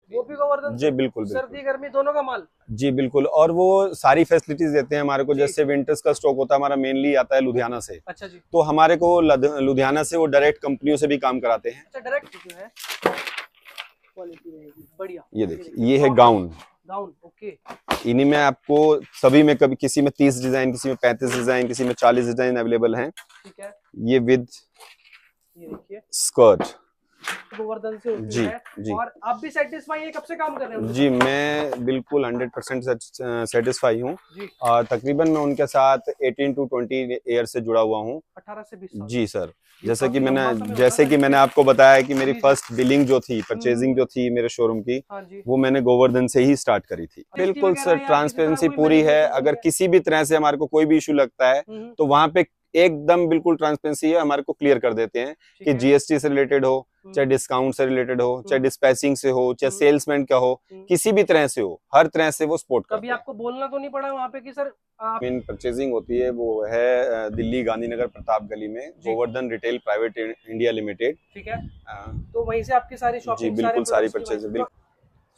सकती है। वो भी गोवर्धन जी बिल्कुल, सर्दी गर्मी दोनों का माल? जी बिल्कुल, और वो सारी फैसिलिटीज देते हैं हमारे को। जैसे विंटर्स का स्टॉक होता है हमारा, मेनली आता है लुधियाना से। अच्छा जी। तो हमारे को लुधियाना से वो डायरेक्ट कंपनियों से भी काम कराते हैं। अच्छा, डायरेक्ट जो है क्वालिटी रहेगी बढ़िया। ये देखिए, ये है गाउन। Gown, okay. इन्हीं में आपको सभी में, कभी किसी में 30 डिजाइन, किसी में 35 डिजाइन, किसी में 40 डिजाइन अवेलेबल हैं। ठीक है। ये विद ये देखिए स्कर्ट गोवर्धन से होती जी है। जी। और आप भी सेटिस्फाई है? कब से काम कर रहे हैं? जी मैं बिल्कुल 100% सेटिस्फाई हूँ। जी। और तकरीबन मैं उनके साथ 18 to 20 ईयर से जुड़ा हुआ हूँ। 18 से 20 साल। जी सर। जैसे कि मैंने आपको बताया कि मेरी फर्स्ट बिलिंग जो थी, हम्म। परचेजिंग जो थी मेरे शोरूम की, हाँ जी। वो मैंने गोवर्धन से ही स्टार्ट करी थी। बिल्कुल वगैरह सर, या किसी तरह ट्रांसपेरेंसी कोई पूरी है। मैनिपुलेशन अगर नहीं है? किसी भी तरह से हमारे को कोई भी इशू लगता है तो वहां पे एकदम बिल्कुल ट्रांसपेरेंसी है, हमारे को क्लियर कर देते हैं कि जीएसटी से रिलेटेड हो, चाहे डिस्काउंट से रिलेटेड हो, चाहे डिस्पैचिंग से हो, चाहे सेल्समैन का हो, किसी भी तरह से हो, हर तरह से वो सपोर्ट करते हैं। कभी आपको बोलना तो नहीं पड़ा वहाँ पे कि सर आप... मेन परचेजिंग होती है वो है दिल्ली गांधीनगर प्रताप गली में, Govardhan retail private India limited. ठीक है। तो वहीं से आपकी सारी शॉपिंग, जी बिल्कुल, सारी परचेजिंग बिल्कुल।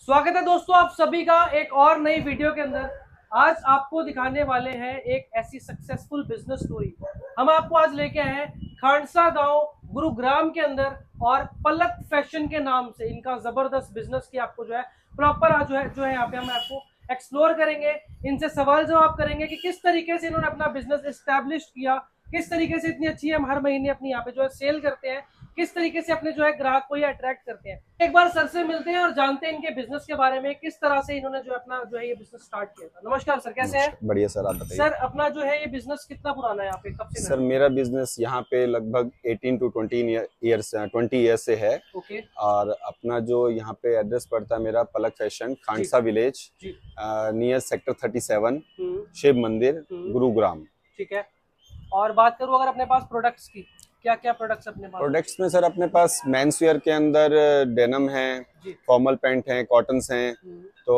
स्वागत है दोस्तों आप सभी का एक और नई वीडियो के अंदर। आज आपको दिखाने वाले हैं एक ऐसी सक्सेसफुल बिजनेस स्टोरी। हम आपको आज लेके आए हैं खांडसा गांव गुरुग्राम के अंदर, और पलक फैशन के नाम से इनका जबरदस्त बिजनेस की आपको जो है प्रॉपर आज जो है यहाँ पे हम आपको एक्सप्लोर करेंगे। इनसे सवाल जवाब करेंगे कि किस तरीके से इन्होंने अपना बिजनेस एस्टैब्लिश किया, किस तरीके से इतनी अच्छी हम हर महीने अपनी यहाँ पे जो है सेल करते हैं, किस तरीके से अपने जो है ग्राहक को ये अट्रैक्ट करते हैं। एक बार सर से मिलते हैं और जानते हैं इनके बिजनेस के बारे में, किस तरह से इन्होंने जो अपना जो है ये बिजनेस स्टार्ट किया था। नमस्कार सर, कैसे हैं? बढ़िया सर, आप बताइए। सर अपना जो है ये बिजनेस कितना पुराना है यहाँ पे, कब से? सर मेरा बिजनेस यहाँ पे लगभग 18 to 20 ईयर्स से है। ओके। और अपना जो यहाँ पे एड्रेस पड़ता है मेरा, Palak fashion, Khandsa village, near sector 37, Shiv Mandir, Gurugram. ठीक है। और बात करूँ अगर अपने पास प्रोडक्ट्स की, क्या क्या प्रोडक्ट्स अपने पास? प्रोडक्ट्स में सर अपने पास मेंस वेयर के अंदर डेनम है, फॉर्मल पैंट है, कॉटन्स हैं, तो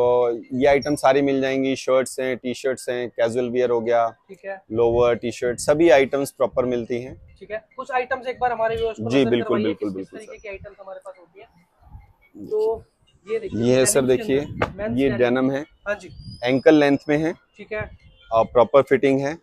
ये आइटम सारी मिल जाएंगी। शर्ट्स हैं, टी शर्ट्स हैं, कैजुअल वियर हो गया, ठीक है, लोअर टी शर्ट, सभी आइटम्स प्रॉपर मिलती हैं। ठीक है। कुछ आइटम्स एक बार हमारे व्यूअर्स को जी बिल्कुल बिल्कुल बिल्कुल तरीके की आइटम्स हमारे पास होती है। तो ये देखिए, ये है सर, देखिए ये डेनम है। हाँ जी। एंकल लेंथ में है। ठीक है। और प्रॉपर फिटिंग है।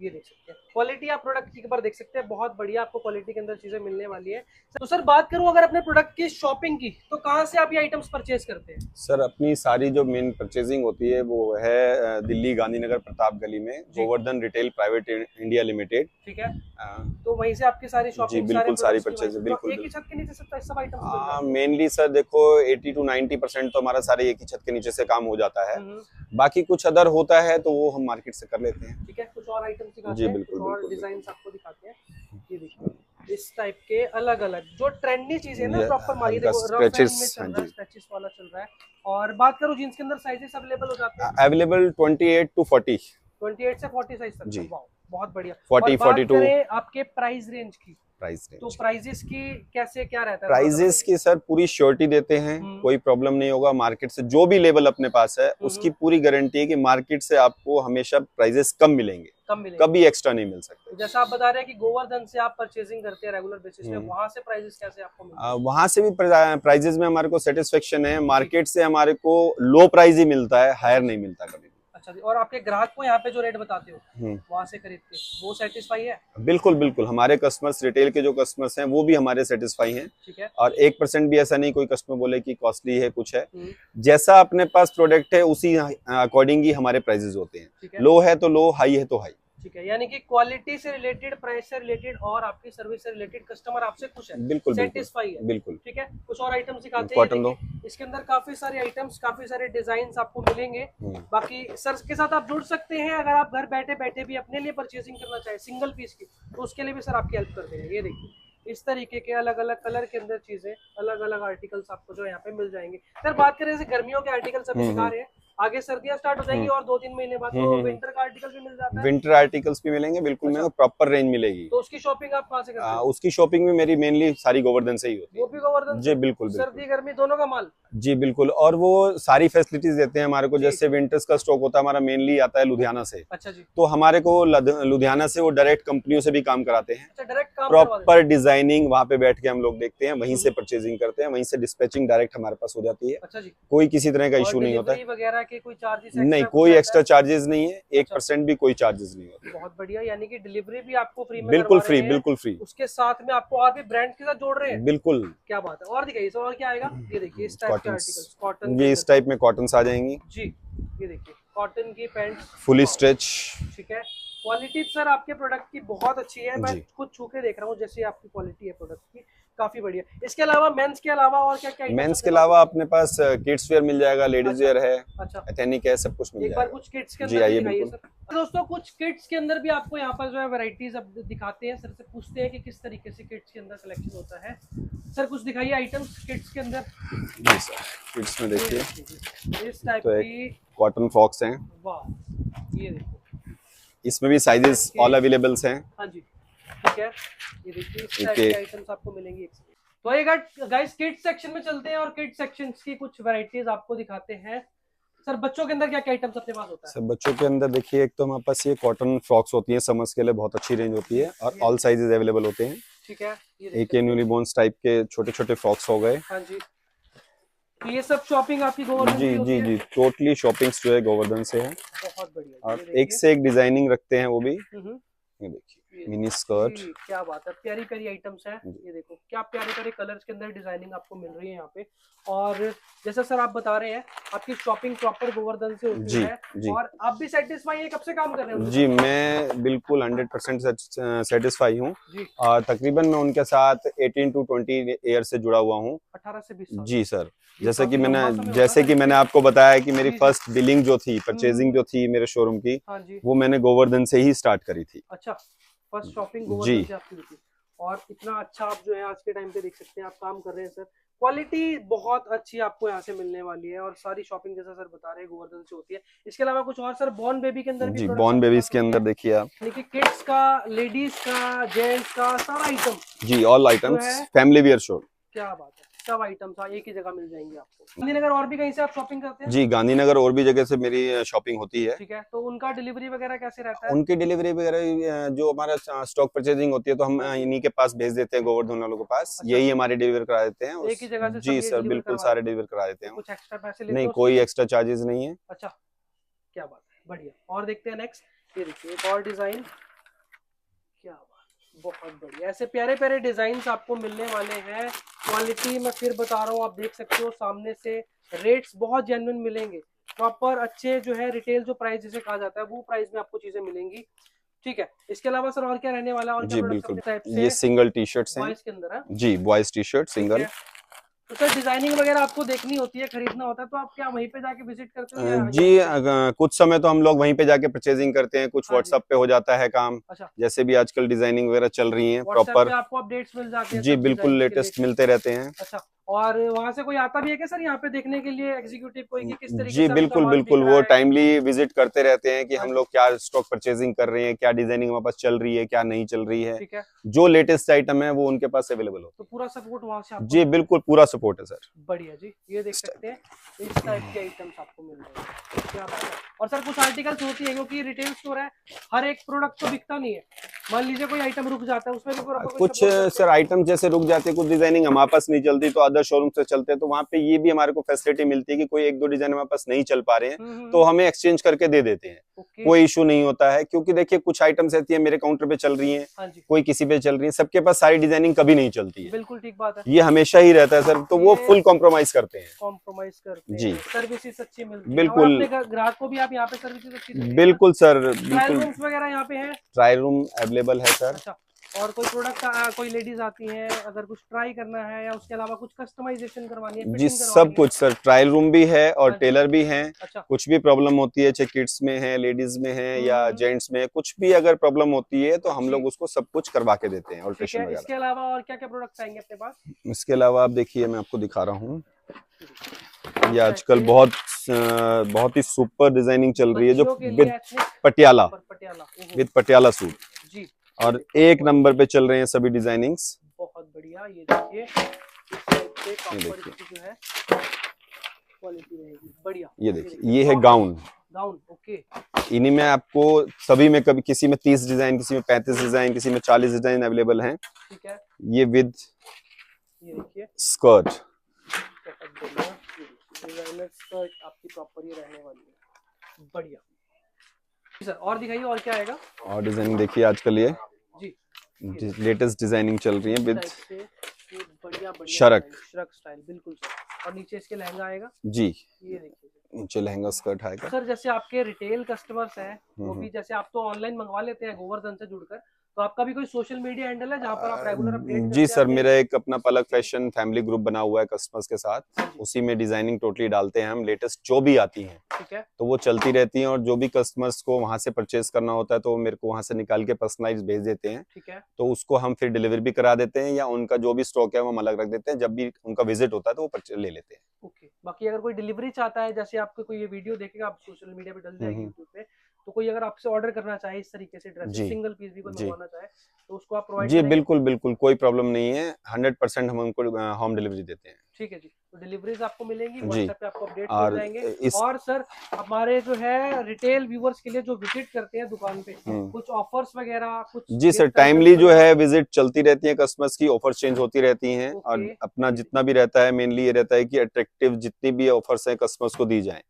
ये देख सकते हैं क्वालिटी, आप प्रोडक्ट की ऊपर देख सकते हैं, बहुत बढ़िया आपको क्वालिटी के अंदर चीजें मिलने वाली है। तो सर बात करूं अगर अपने प्रोडक्ट की शॉपिंग की, तो कहां से आप ये आइटम्स परचेज करते हैं? सर अपनी सारी जो मेन परचेजिंग होती है वो है दिल्ली गांधीनगर प्रताप गली में, Govardhan retail private India limited. ठीक है। तो वहीं से आपकी सारी शॉपिंग, जी बिल्कुल, सारी परचेजिंग बिल्कुल। एक ही छत के नीचे सब आइटम्स? मेनली सर देखो 80 to 90% तो हमारा सारे एक ही छत के नीचे से काम हो जाता है। बाकी कुछ अदर होता है तो वो हम मार्केट से कर लेते हैं। ठीक है। कुछ और आइटम्स दिखाते हैं। जी बिल्कुल, और डिजाइन्स आपको दिखाते हैं। ये देखिए इस टाइप के अलग अलग जो ट्रेंडी चीजें ना, प्रॉपर मार्केट स्ट्रेचेस वाला चल रहा है। और बात करूं जींस के अंदर साइजेस अवेलेबल हो जाते हैं? Available 28 to 40। 28 से 40 साइज तक। जी बहुत बढ़िया। 40 42। आपके प्राइस रेंज की, तो प्राइजेस की कैसे क्या रहता है? प्राइजेस की सर पूरी श्योरिटी देते हैं, कोई प्रॉब्लम नहीं होगा। मार्केट से जो भी लेवल अपने पास है उसकी पूरी गारंटी है कि मार्केट से आपको हमेशा प्राइजेस कम मिलेंगे, कभी एक्स्ट्रा नहीं मिल सकते। जैसा आप बता रहे हैं कि गोवर्धन से आप परचेजिंग करते हैं रेगुलर बेसिस पे, वहां से प्राइजेस कैसे आपको मिलते हैं? वहां से भी प्राइजेस में हमारे को सेटिस्फेक्शन है। मार्केट से हमारे को लो प्राइस ही मिलता है, हायर नहीं मिलता कभी। अच्छा, और आपके ग्राहक को यहाँ पे जो रेट बताते हो वहां से खरीद के, वो सेटिस्फाई है? बिल्कुल बिल्कुल, हमारे कस्टमर्स, रिटेल के जो कस्टमर्स हैं वो भी हमारे सेटिस्फाई हैं। ठीक है। और 1% भी ऐसा नहीं कोई कस्टमर बोले कि कॉस्टली है कुछ है। जैसा अपने पास प्रोडक्ट है उसी अकॉर्डिंग ही हमारे प्राइसेस होते हैं। लो है तो लो, हाई है तो हाई। ठीक है। यानी कि क्वालिटी से रिलेटेड, प्राइस से रिलेटेड और आपकी सर्विस से रिलेटेड कस्टमर आपसे खुश है, बिल्कुल सेटिस्फाई है। बिल्कुल। ठीक है। कुछ और आइटम्स दिखाते हैं। कॉटन दो। इसके अंदर काफी सारे आइटम्स, काफी सारे डिजाइन आपको मिलेंगे। बाकी सर के साथ आप जुड़ सकते हैं अगर आप घर बैठे बैठे भी अपने लिए परचेजिंग करना चाहे सिंगल पीस की, तो उसके लिए भी सर आपकी हेल्प कर देंगे। ये देखिए इस तरीके के अलग अलग कलर के अंदर चीजें, अलग अलग आर्टिकल्स आपको जो यहाँ पे मिल जाएंगे। सर बात करें जैसे गर्मियों के आर्टिकल्स अभी दिखा रहे हैं, आगे सर्दियां स्टार्ट हो जाएंगी और 2-3 महीने बाद तो विंटर का आर्टिकल भी मिल जाता है। विंटर आर्टिकल्स भी मिलेंगे बिल्कुल, मेरे को प्रॉपर रेंज मिलेगी। तो उसकी शॉपिंग आप कहाँ से करते हैं? उसकी शॉपिंग में मेरी मेनली सारी गोवर्धन से ही होती है। वो भी गोवर्धन जी बिल्कुल, सर्दी गर्मी दोनों का माल? जी बिल्कुल, और वो सारी फैसिलिटीज देते हैं हमारे को। जैसे विंटर्स का स्टॉक होता है हमारा मेनली आता है लुधियाना से। अच्छा जी। तो हमारे को लुधियाना से वो डायरेक्ट कंपनियों से भी काम कराते हैं। अच्छा, डायरेक्ट काम प्रॉपर डिजाइनिंग वहाँ पे बैठ के हम लोग देखते हैं, वहीं से परचेजिंग करते हैं, वहीं से डिस्पैचिंग डायरेक्ट हमारे पास हो जाती है। अच्छा जी। कोई किसी तरह का इशू नहीं होता है वगैरह के कोई चार्जेस? नहीं, कोई एक्स्ट्रा चार्जेस नहीं है, 1% भी कोई चार्जेस नहीं होता। बहुत बढ़िया, यानी कि डिलीवरी भी आपको फ्री में बिल्कुल फ्री, बिल्कुल फ्री। उसके साथ में आपको और भी ब्रांड के साथ जोड़ रहे हैं? बिल्कुल। क्या बात है, और दिखाइए सर, और क्या आएगा? ये देखिए इस टाइप के आर्टिकल्स, कॉटन, ये इस टाइप में कॉटन्स आ जाएंगी जी। ये देखिए कॉटन की पैंट फुली स्ट्रेच। ठीक है, क्वालिटी सर आपके प्रोडक्ट की बहुत अच्छी है। मैं खुद छू के देख रहा हूँ जैसे आपकी क्वालिटी है प्रोडक्ट की, काफी बढ़िया। इसके अलावा मेंस के अलावा और क्या क्या? मेंस के अलावा अपने पास किड्स वेयर मिल जाएगा, लेडीज वेयर है, अच्छा एथेनिक है, सब कुछ मिल जाएगा। एक बार कुछ किड्स के अंदर दिखाइए सर। दोस्तों कुछ किड्स के अंदर भी आपको यहाँ पर जो है वैरायटीज अब दिखाते हैं। सर से पूछते हैं कि किस तरीके से किड्स के अंदर कलेक्शन होता है। सर कुछ दिखाइए आइटम्स किड्स के अंदर। जी सर, किड्स में देखिए इस टाइप की कॉटन फ्रॉक्स हैं। वाह, ये देखो इसमें भी साइजेस ऑल अवेलेबल्स हैं। हाँ जी ठीक है, ये देखिए इस टाइप के आइटम्स आपको मिलेंगी। तो ये गाइस किड्स सेक्शन में चलते हैं और किड्स सेक्शंस की कुछ वैरायटीज आपको दिखाते हैं। सर बच्चों के अंदर क्या क्या आइटम्स अपने पास होता है? सर बच्चों के अंदर देखिए, एक तो हमारे पास ये कॉटन फ्रॉक्स होती हैं, समर्स के लिए बहुत अच्छी रेंज होती है और ऑल साइजेस अवेलेबल होते हैं। ठीक है, एक न्यूली बोन्स टाइप के छोटे छोटे फ्रॉक्स हो गए। हाँ जी, तो ये सब शॉपिंग आपकी गोवर्धन जी जी जी, टोटली शॉपिंग्स जो है गोवर्धन से है। बहुत बढ़िया, और एक से एक डिजाइनिंग रखते हैं वो भी। ये देखिए मिनी स्कर्ट, क्या बात है, प्यारी प्यारी आइटम्स हैं। ये देखो क्या प्यारे प्यारे कलर्स के अंदर डिजाइनिंग आपको मिल रही है यहाँ पे। और जैसा सर आप बता रहे हैं आपकी शॉपिंग प्रॉपर गोवर्धन से होती है जी। और आप भी सेटिस्फाई है? कब से काम कर रहे हैं? जी मैं बिल्कुल 100% सेटिस्फाई हूँ और तकरीबन मैं उनके साथ 18 to 20 ईयर से जुड़ा हुआ हूँ। 18 से 20 साल। जी सर, जैसे कि मैंने आपको बताया कि मेरी फर्स्ट डीलिंग जो थी, परचेजिंग जो थी मेरे शोरूम की, वो मैंने गोवर्धन से ही स्टार्ट करी थी। अच्छा, फर्स्ट शॉपिंग गोवर्धन से आपकी थी। और इतना अच्छा आप जो है आज के टाइम पे देख सकते हैं आप काम कर रहे हैं सर। क्वालिटी बहुत अच्छी आपको यहाँ से मिलने वाली है और सारी शॉपिंग जैसा सर बता रहे हैं गोवर्धन से होती है। इसके अलावा कुछ और सर बॉर्न बेबी के अंदर भी? जी, बॉर्न बेबीज के अंदर देखिए आप, किड्स का, लेडीज का, जेंट्स का, सारा आइटम। जी, ऑल आइटम्स, फैमिली वियर शोर। क्या बात है, सब आइटम्स एक ही जगह मिल जाएंगे आपको। गांधीनगर और भी कहीं से आप शॉपिंग करते हैं? जी, गांधीनगर और भी जगह से मेरी शॉपिंग होती है। ठीक है, तो उनका डिलीवरी वगैरह कैसे रहता है? उनकी डिलीवरी वगैरह जो हमारा स्टॉक परचेजिंग होती है तो हम इन्हीं के पास भेज देते हैं, गोवर्धन वालों के पास। अच्छा, यही हमारे डिलीवर करा देते हैं एक ही जगह से। जी सर, बिल्कुल सारे डिलीवर करा देते हैं। कुछ एक्स्ट्रा पैसे लेते हैं? नहीं, कोई एक्स्ट्रा चार्जेस नहीं है। अच्छा, क्या बात है, बढ़िया। और देखते हैं नेक्स्ट, ये देखिए एक और डिजाइन, क्या बहुत बढ़िया। ऐसे प्यारे प्यारे डिजाइन्स आपको मिलने वाले हैं। क्वालिटी मैं फिर बता रहा हूँ, आप देख सकते हो सामने से। रेट्स बहुत जेन्युइन मिलेंगे, प्रॉपर अच्छे जो है रिटेल जो प्राइस जिसे कहा जाता है वो प्राइस में आपको चीजें मिलेंगी। ठीक है, इसके अलावा सर और क्या रहने वाला है? और जी बिल्कुल, ये सिंगल टी शर्ट्स हैं बॉयज के अंदर है। जी, बॉयज टी शर्ट सिंगल। तो सर डिजाइनिंग वगैरह आपको देखनी होती है, खरीदना होता है, तो आप क्या वहीं पे जाके विजिट करते हो? जी, कुछ समय तो हम लोग वहीं पे जाके परचेजिंग करते हैं, कुछ व्हाट्सएप पे हो जाता है काम। अच्छा, जैसे भी आजकल डिजाइनिंग वगैरह चल रही है प्रॉपर, आपको अपडेट्स मिल जाते हैं? जी बिल्कुल, लेटेस्ट मिलते रहते हैं। अच्छा, और वहाँ से कोई आता भी है क्या सर यहाँ पे देखने के लिए, एग्जीक्यूटिव कोई, कि किस तरीके से? जी बिल्कुल बिल्कुल, वो टाइमली विजिट करते रहते हैं कि हम लोग क्या स्टॉक परचेजिंग कर रहे हैं, क्या डिजाइनिंग हमारे पास चल रही है, क्या नहीं चल रही है। ठीक है, जो लेटेस्ट आइटम है वो उनके पास अवेलेबल हो। तो पूरा सपोर्ट वहाँ से? जी बिल्कुल, पूरा सपोर्ट है सर। बढ़िया जी, ये देख सकते हैं इस टाइप के आइटम्स आपको मिल रहे हैं। क्या बात है। और सर कुछ आर्टिकल्स होती है, क्योंकि रिटेल स्टोर है, हर एक प्रोडक्ट तो बिकता नहीं है। मान लीजिए कोई आइटम रुक जाता है, उसमें भी कुछ सर आइटम जैसे रुक जाते हैं, कुछ डिजाइनिंग हमारे पास नहीं चलती तो अदर शोरूम से चलते हैं, तो वहाँ पे ये भी हमारे को फैसिलिटी मिलती है कि कोई एक दो डिजाइन हमारे पास नहीं चल पा रहे हैं तो हमें एक्सचेंज करके दे देते हैं। कोई इशू नहीं होता है, क्योंकि देखिए कुछ आइटम्स ऐसी है मेरे काउंटर पे चल रही हैं, कोई किसी पे चल रही है, सबके पास सारी डिजाइनिंग कभी नहीं चलती है। बिल्कुल ठीक बात है, ये हमेशा ही रहता है सर, तो वो फुल कॉम्प्रोमाइज करते हैं। कॉम्प्रोमाइज करते हैं जी, सर्विसेज अच्छी मिलती है बिल्कुल। ग्राहक को भी आप यहाँ पे सर्विसेज अच्छी देते हैं? बिल्कुल सर, बिल्कुल। रूम्स वगैरह यहाँ पे है? ट्रायल रूम अवेलेबल है सर। अच्छा, और कोई प्रोडक्ट कोई लेडीज आती हैं, अगर कुछ ट्राई करना है या उसके अलावा कुछ कस्टमाइजेशन करवानी है? जी सब कुछ सर, ट्रायल रूम भी है और टेलर भी हैं। अच्छा, कुछ भी प्रॉब्लम होती है, चाहे किड्स में है, लेडीज में है या जेंट्स में, कुछ भी अगर प्रॉब्लम होती है तो हम लोग उसको सब कुछ करवा के देते हैं, ऑल्ट्रेशन वगैरह। इसके अलावा और क्या क्या प्रोडक्ट्स आएंगे अपने पास? इसके अलावा आप देखिए, मैं आपको दिखा रहा हूँ, ये आजकल बहुत बहुत ही सुपर डिजाइनिंग चल रही है जो बच्चियों के लिए with Patiala, Patiala with Patiala suit जी, और एक नंबर पे चल रहे हैं सभी डिजाइनिंग्स। बहुत बढ़िया। ये देखिए इस टाइप से कॉपर की जो है क्वालिटी रहेगी, बढ़िया। ये देखिए ये है गाउन, गाउन ओके। इन्हीं में आपको सभी में कभी किसी में 30 डिजाइन, किसी में 35 डिजाइन, किसी में 40 डिजाइन अवेलेबल हैं। ठीक है, ये विद ये देखिए स्कर्ट, डिजाइनर स्कर्ट आपकी प्रॉपर ये रहने वाली है, बढ़िया सर। और दिखाइए और क्या आएगा। और डिजाइनिंग देखिए आजकल ये जी लेटेस्ट डिजाइनिंग चल रही है विद बढ़िया शरक स्टाइल, बिल्कुल सर। और नीचे इसके लहंगा आएगा जी, ये देखिए नीचे लहंगा स्कर्ट आएगा। सर जैसे आपके रिटेल कस्टमर्स हैं वो भी, जैसे आप तो ऑनलाइन मंगवा लेते हैं गोवर्धन से जुड़कर, तो आपका भी कोई सोशल मीडिया हैंडल है जहाँ पर आप रेगुलर अपडेट जी सर, मेरा एक अपना पलक फैशन फैमिली ग्रुप बना हुआ है कस्टमर्स के साथ, उसी में डिजाइनिंग टोटली डालते हैं हम, लेटेस्ट जो भी आती हैं ठीक है तो वो चलती रहती हैं, और जो भी कस्टमर्स को वहां से परचेज करना होता है तो वो मेरे को वहां से निकाल के पर्सनलाइज भेज देते हैं। ठीक है, तो उसको हम फिर डिलीवरी भी करा देते हैं, या उनका जो भी स्टॉक है वो हम अलग रख देते हैं, जब भी उनका विजिट होता है तो वो ले लेते हैं। ओके। बाकी अगर कोई डिलीवरी चाहता है, जैसे आपको कोई ये वीडियो देखेगा, आप सोशल मीडिया पे डल जाएगी यूट्यूब पे, तो कोई अगर आपसे ऑर्डर करना चाहे इस तरीके से ड्रेस सिंगल पीस भी कोई मंगवाना चाहे तो उसको आप प्रोवाइड जी बिल्कुल बिल्कुल, कोई प्रॉब्लम नहीं है, 100% हम उनको होम डिलीवरी देते हैं। ठीक है जी, तो डिलीवरीज आपको मिलेंगी, जी, व्हाट्सएप पे आपको अपडेट मिल जाएंगे। और सर हमारे जो है रिटेल व्यूवर्स के लिए जो विजिट करते हैं दुकान पे, कुछ ऑफर्स वगैरह कुछ। जी सर, टाइमली जो है विजिट चलती रहती है, कस्टमर्स की ऑफर्स चेंज होती रहती हैं, और अपना जितना भी रहता है मेनली ये रहता है कि अट्रैक्टिव जितनी भी ऑफर्स हैं कस्टमर्स को दी जाएं,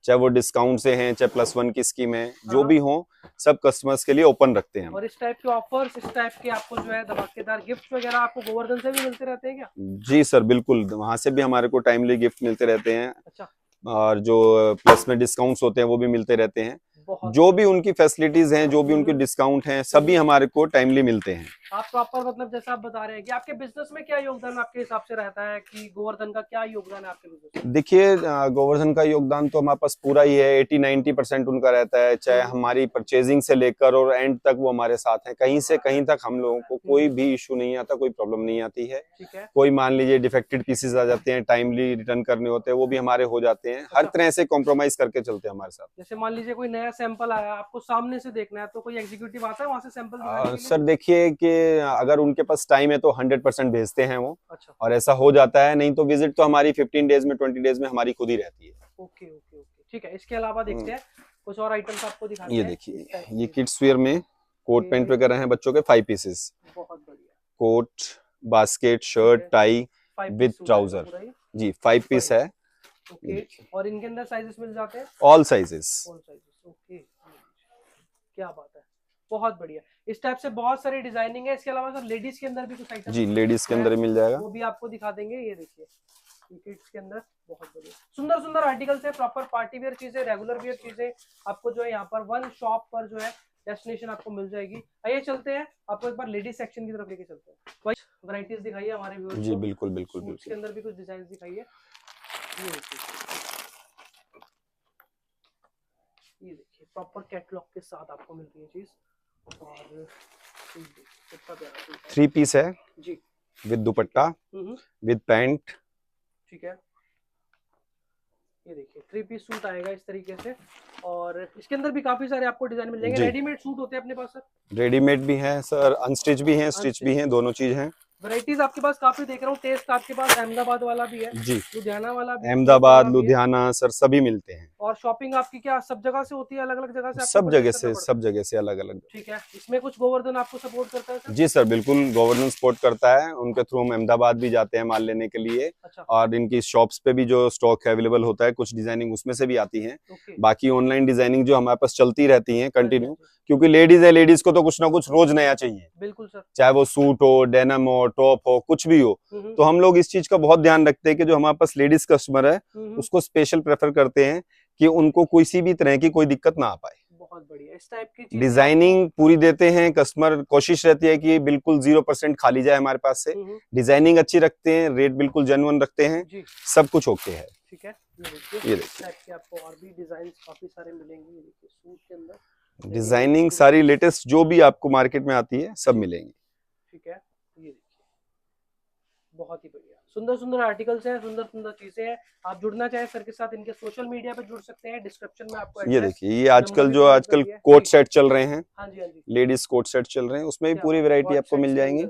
चाहे वो डिस्काउंट से हैं, चाहे +1 की स्कीम है, जो भी हो सब कस्टमर्स के लिए ओपन रखते हैं। और इस टाइप के ऑफर्स, इस टाइप के आपको जो है धमाकेदार गिफ्ट वगैरह आपको गोवर्धन से भी मिलते रहते हैं क्या? जी सर बिल्कुल, वहां से भी हमारे को टाइमली गिफ्ट मिलते रहते हैं। अच्छा, और जो प्लस में डिस्काउंट्स होते हैं वो भी मिलते रहते हैं, जो भी उनकी फैसिलिटीज हैं, जो भी उनके डिस्काउंट हैं, सभी हमारे को टाइमली मिलते हैं। आप प्रॉपर मतलब जैसा आप बता रहे हैं कि आपके बिजनेस में क्या योगदान आपके हिसाब से रहता है, कि गोवर्धन का क्या योगदान है आपके बिजनेस में? देखिए गोवर्धन का योगदान तो हमारे पास पूरा ही है, 80-90% उनका रहता है, चाहे हमारी परचेजिंग से लेकर और एंड तक वो हमारे साथ हैं, कहीं से कहीं तक हम लोगों को कोई भी इशू नहीं आता, कोई प्रॉब्लम नहीं आती है। ठीक है, कोई मान लीजिए डिफेक्टेड पीसेस आ जाते हैं, टाइमली रिटर्न करने होते हैं, वो भी हमारे हो जाते हैं, हर तरह से कॉम्प्रोमाइज करके चलते हैं हमारे साथ। जैसे मान लीजिए कोई नया सैंपल आया, आपको सामने से देखना है, तो कोई एग्जीक्यूटिव आता है वहां से सैंपल? सर देखिए कि अगर उनके पास टाइम है तो 100% भेजते हैं वो। अच्छा, और ऐसा हो जाता है, नहीं तो विजिट तो हमारी 15 डेज में 20 डेज में हमारी खुद ही रहती है। ओके ओके ओके, ठीक है। इसके अलावा देखते हैं कुछ और आइटम्स आपको दिखाते हैं। ये देखिए, ये किड्स वेयर में कोट पैंट वगैरह हैं बच्चों के 5 पीसेस, बहुत बढ़िया। Coat, basket, shirt, tie with trouser जी, 5 पीस है। ओके, और इनके अंदर साइजेस मिल जाते हैं? All sizes. ओके, क्या बात है, बहुत बढ़िया। इस टाइप से बहुत सारी डिजाइनिंग है। इसके अलावा सर लेडीज के अंदर भी कुछ आइटम जी, लेडीज के अंदर मिल जाएगा, वो भी आपको दिखा देंगे। ये देखिए किड्स के अंदर बहुत बढ़िया सुंदर सुंदर आर्टिकल्स है, प्रॉपर पार्टी वेयर चीजें, रेगुलर वेयर चीजें आपको जो है यहाँ पर वन शॉप पर जो है डेस्टिनेशन आपको मिल जाएगी। आइए चलते हैं, आपको एक बार लेडीज सेक्शन की तरफ लेके चलते हैं। वही वैरायटीज दिखाइए हमारे व्यूअर्स जी। बिल्कुल बिल्कुल बिल्कुल, इसके अंदर भी कुछ डिजाइन दिखाइए। ये देखिए प्रॉपर कैटलॉग के साथ आपको मिल रही है चीज। और 3 पीस है जी, विद दुपट्टा, विद पैंट। ठीक है, ये देखिए 3 पीस सूट आएगा इस तरीके से, और इसके अंदर भी काफी सारे आपको डिजाइन मिल जाएंगे। रेडीमेड सूट होते हैं अपने पास सर? रेडीमेड भी हैं सर, अनस्टिच भी हैं, स्टिच भी हैं, दोनों चीज हैं। वैरायटीज आपके पास काफी देख रहा हूँ। टेस्ट आपके पास अहमदाबाद वाला भी है जी, लुधियाना वाला भी, अहमदाबाद, लुधियाना सर सभी मिलते हैं। और शॉपिंग आपकी क्या सब जगह से होती है, अलग अलग जगह से? सब जगह से अलग अलग। ठीक है, इसमें कुछ गोवर्धन आपको सपोर्ट करता है सर? जी सर बिल्कुल, गोवर्धन सपोर्ट करता है, उनके थ्रू हम अहमदाबाद भी जाते हैं माल लेने के लिए। अच्छा, और इनकी शॉप्स पे भी जो स्टॉक अवेलेबल होता है, कुछ डिजाइनिंग उसमें से भी आती है। बाकी ऑनलाइन डिजाइनिंग जो हमारे पास चलती रहती है कंटिन्यू, क्योंकि लेडीज है, लेडीज को तो कुछ ना कुछ रोज नया चाहिए। बिल्कुल सर, चाहे वो सूट हो, डेनिम हो, टॉप हो, कुछ भी हो। तो हम लोग इस चीज का बहुत ध्यान रखते हैं कि जो हमारे पास लेडीज कस्टमर है उसको स्पेशल प्रेफर करते हैं कि उनको किसी भी तरह की कोई दिक्कत ना आ पाए। बहुत बढ़िया, इस टाइप की डिजाइनिंग पूरी देते हैं, कस्टमर कोशिश रहती है कि बिल्कुल 0% खाली जाए हमारे पास से। डिजाइनिंग अच्छी रखते हैं, रेट बिल्कुल जेन्युइन रखते हैं, सब कुछ ओके है। ठीक है, ये देखिए आपको और भी डिजाइन काफी सारे मिलेंगे। ये देखिए सूट के अंदर डिजाइनिंग सारी लेटेस्ट जो भी आपको मार्केट में आती है सब मिलेंगी। ठीक है, ये देखिए बहुत ही बढ़िया। सुंदर सुंदर आर्टिकल्स हैं, सुंदर सुंदर चीजें हैं। आप जुड़ना चाहें सर के साथ, इनके सोशल मीडिया पे जुड़ सकते हैं, डिस्क्रिप्शन में आपको ये देखिए, ये आजकल कोट सेट चल रहे हैं, हाँ जी हाँ जी, लेडीज कोट सेट चल रहे हैं, उसमें भी पूरी वैरायटी आपको मिल जाएंगी।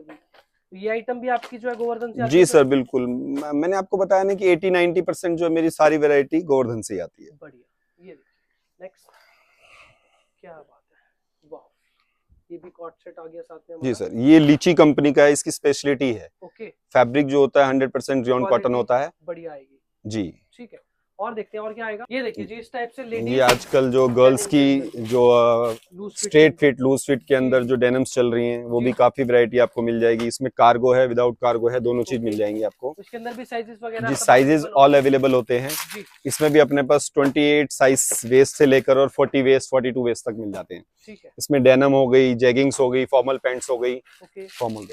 ये आइटम भी आपकी जो है गोवर्धन से? जी सर बिल्कुल, मैंने आपको बताया ना कि 80-90% जो मेरी सारी वैरायटी गोवर्धन से आती है। बढ़िया। ये देखिए नेक्स्ट, क्या बात है, वाह, ये भी कॉट सेट आ गया साथ में। जी सर, ये लीची कंपनी का है, इसकी स्पेशलिटी है। ओके। फैब्रिक जो होता है 100% रियोन कॉटन होता है। बढ़िया आएगी जी, ठीक है। और देखते हैं और क्या आएगा। ये देखिए जी, इस टाइप से लेडीज, ये आजकल जो गर्ल्स की जो स्ट्रेट फिट लूज फिट के अंदर जो डेनिम्स चल रही हैं, वो भी काफी वैरायटी आपको मिल जाएगी। इसमें कार्गो है, विदाउट कार्गो है, दोनों चीज मिल जाएंगी आपको। इसके अंदर भी साइजेस वगैरह? जी, साइजेस ऑल अवेलेबल होते हैं। इसमें भी अपने पास 28 साइज वेस्ट से लेकर और 40 वेस्ट 42 वेस्ट तक मिल जाते हैं। ठीक है। इसमें डेनिम हो गई, जेगिंग्स हो गई, फॉर्मल पैंट्स हो गई, फॉर्मल।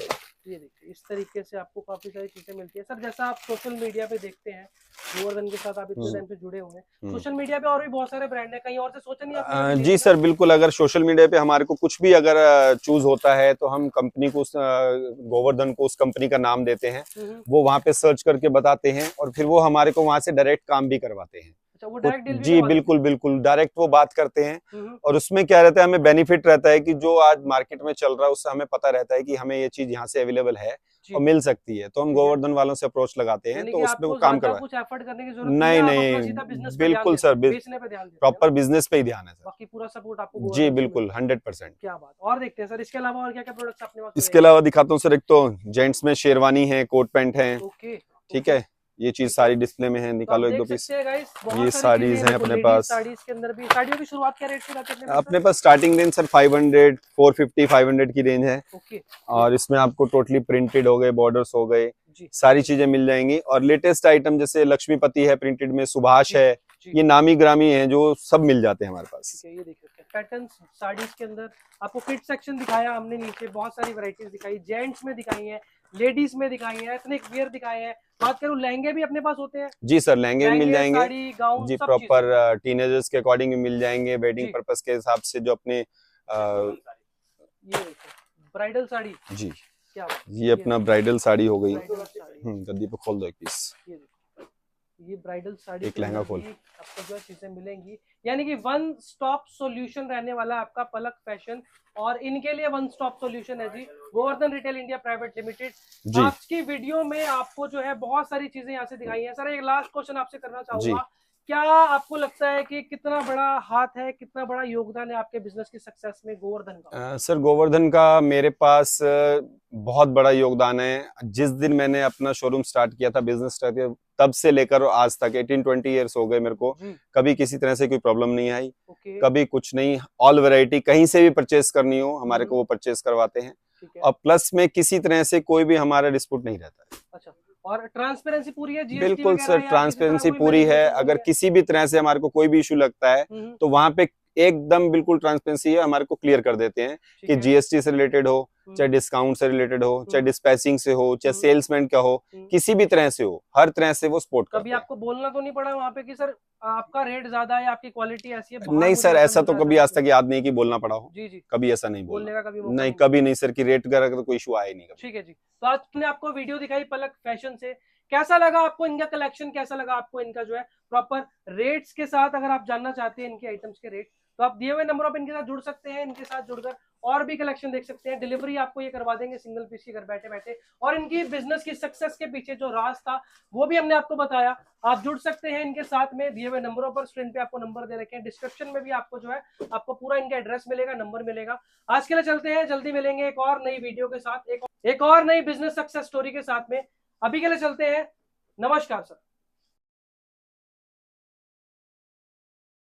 ये देखिए इस तरीके से आपको काफी सारी चीजें मिलती है। सर जैसा आप सोशल मीडिया पे देखते हैं, गोवर्धन के साथ आप इतने टाइम से जुड़े हुए हैं, सोशल मीडिया पे और भी बहुत सारे ब्रांड है, कहीं और से सोचा नहीं आपने? जी सर बिल्कुल, अगर सोशल मीडिया पे हमारे को कुछ भी अगर चूज होता है तो हम कंपनी को, गोवर्धन को उस कंपनी का नाम देते हैं, वो वहाँ पे सर्च करके बताते हैं और फिर वो हमारे को वहाँ से डायरेक्ट काम भी करवाते हैं। अच्छा, वो डायरेक्ट डील? जी बिल्कुल बिल्कुल, डायरेक्ट वो बात करते हैं और उसमें क्या रहता है, हमें बेनिफिट रहता है कि जो आज मार्केट में चल रहा है उससे हमें पता रहता है कि हमें ये चीज यहाँ से अवेलेबल है और मिल सकती है, तो हम गोवर्धन वालों से अप्रोच लगाते हैं, तो उसमें वो काम करवा। कुछ एफर्ट करने की जरूरत नहीं, बिल्कुल सर, प्रॉपर बिजनेस पे ही ध्यान है सर, बाकी पूरा सपोर्ट आपको। जी बिल्कुल 100%। क्या बात। और देखते हैं सर इसके अलावा और क्या क्या प्रोडक्ट्स अपने पास? इसके अलावा दिखाता हूँ सर, एक तो जेंट्स में शेरवानी है, कोट पैंट है। ठीक है, ये चीज सारी डिस्प्ले में है, निकालो एक दो पीस। ये साड़ीज हैं अपने पास। साड़ीज के अंदर भी, साड़ियों की शुरुआत क्या रेट से रहती है अपने पास? स्टार्टिंग रेंज सर 500, 450, 500 की रेंज है। और इसमें आपको टोटली प्रिंटेड हो गए, बॉर्डर्स हो गए, सारी चीजें मिल जाएंगी। और लेटेस्ट आइटम जैसे लक्ष्मीपति है प्रिंटेड में, सुभाष है, ये नामी ग्रामी है, जो सब मिल जाते हैं हमारे पास। ये देखिए पैटर्न्स साड़ीज के अंदर आपको किड सेक्शन दिखाया हमने, नीचे बहुत सारी वैरायटीज दिखाई, जेंट्स में दिखाई है, लेडीज में दिखाई है, एथनिक वियर दिखाए हैं। बात करूं लहंगे भी अपने पास होते हैं? जी सर, लहंगे मिल जाएंगे, साड़ी, गाउन, जी प्रॉपर टीनेजर्स के अकॉर्डिंग मिल जाएंगे, वेडिंग पर्पस के हिसाब से जो अपने ये ब्राइडल साड़ी। जी, क्या ये अपना ब्राइडल साड़ी हो गई। गद्दी पे खोल दो एक पीस। ये ब्राइडल साड़ी, एक लहंगा खोल, आपको जो चीजें मिलेंगी, यानी कि वन स्टॉप सॉल्यूशन रहने वाला आपका पलक फैशन। और इनके लिए वन स्टॉप सॉल्यूशन है जी Govardhan retail India private limited. आज की वीडियो में आपको जो है बहुत सारी चीजें यहाँ से दिखाई हैं। सर एक लास्ट क्वेश्चन आपसे करना चाहूंगा, क्या आपको लगता है कि कितना बड़ा हाथ है, कितना बड़ा योगदान है आपके बिजनेस की सक्सेस में गोवर्धन का? सर गोवर्धन का मेरे पास बहुत बड़ा योगदान है। जिस दिन मैंने अपना शोरूम स्टार्ट किया था, बिजनेस स्टार्ट किया, तब से लेकर आज तक 18-20 ईयर्स हो गए मेरे को, कभी किसी तरह से कोई प्रॉब्लम नहीं आई, कभी कुछ नहीं। ऑल वैरायटी कहीं से भी परचेस करनी हो हमारे को वो परचेस करवाते हैं, और प्लस में किसी तरह से कोई भी हमारा डिस्प्यूट नहीं रहता है। अच्छा, और ट्रांसपेरेंसी पूरी है? बिल्कुल सर, ट्रांसपेरेंसी पूरी है। अगर किसी भी तरह से हमारे को कोई भी इशू लगता है तो वहाँ पे एकदम बिल्कुल ट्रांसपेरेंसी है, हमारे को क्लियर कर देते हैं कि जीएसटी से रिलेटेड हो, चाहे डिस्काउंट से रिलेटेड हो, चाहे डिस्पैचिंग से हो, चाहे सेल्समैन का हो, किसी भी तरह से हो, हर तरह से वो सपोर्ट करते हैं। कभी आपको बोलना तो नहीं पड़ा वहाँ पे कि सर आपका रेट ज्यादा है, आपकी क्वालिटी ऐसी है? नहीं सर, ऐसा तो कभी आज तक याद नहीं कि बोलना पड़ा हो। जी जी, कभी ऐसा नहीं बोलने का कभी नहीं, कभी नहीं सर, कि रेट का तो कोई इशू आया नहीं। ठीक है जी, तो आज ने आपको वीडियो दिखाई पलक फैशन से, कैसा लगा आपको इनका कलेक्शन, कैसा लगा आपको इनका जो है प्रॉपर रेट्स के साथ? अगर आप जानना चाहते हैं इनके आइटम्स के रेट, तो आप दिए हुए नंबर पर इनके साथ जुड़ सकते हैं, इनके साथ जुड़कर और भी कलेक्शन देख सकते हैं। डिलीवरी आपको ये करवा देंगे सिंगल पीस की, घर बैठे बैठे। और इनकी बिजनेस की सक्सेस के पीछे जो राज था वो भी हमने आपको बताया। आप जुड़ सकते हैं इनके साथ में दिए हुए नंबरों पर, स्क्रीन पे आपको नंबर दे रखे हैं, डिस्क्रिप्शन में भी आपको जो है आपको पूरा इनका एड्रेस मिलेगा, नंबर मिलेगा। आज के लिए चलते हैं, जल्दी मिलेंगे एक और नई वीडियो के साथ, एक और नई बिजनेस सक्सेस स्टोरी के साथ में। अभी के लिए चलते हैं, नमस्कार सर।